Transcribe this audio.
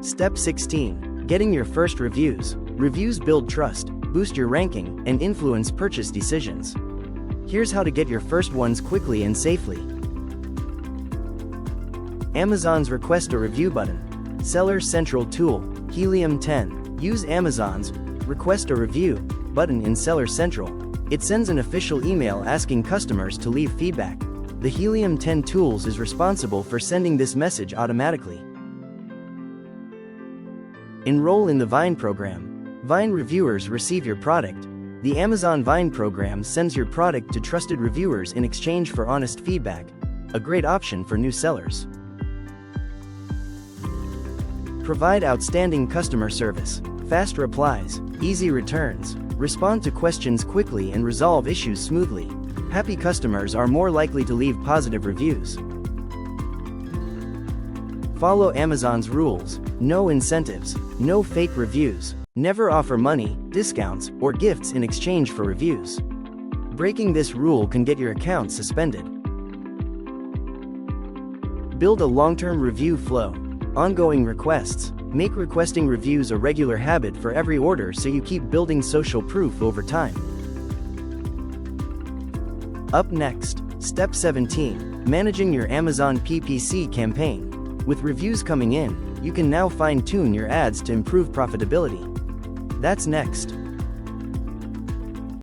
Step 16. Getting your first reviews. Reviews build trust, boost your ranking, and influence purchase decisions. Here's how to get your first ones quickly and safely. Amazon's Request a Review button. Seller Central tool. Helium 10. Use Amazon's Request a Review button in Seller Central. It sends an official email asking customers to leave feedback. The Helium 10 tools is responsible for sending this message automatically. Enroll in the Vine program. Vine reviewers receive your product. The Amazon Vine program sends your product to trusted reviewers in exchange for honest feedback. A great option for new sellers. Provide outstanding customer service. Fast replies, easy returns. Respond to questions quickly and resolve issues smoothly. Happy customers are more likely to leave positive reviews. Follow Amazon's rules. No incentives, no fake reviews. Never offer money, discounts, or gifts in exchange for reviews. Breaking this rule can get your account suspended. Build a long-term review flow. Ongoing requests. Make requesting reviews a regular habit for every order so you keep building social proof over time. Up next, Step 17. Managing your Amazon PPC campaign. With reviews coming in, you can now fine-tune your ads to improve profitability. That's next.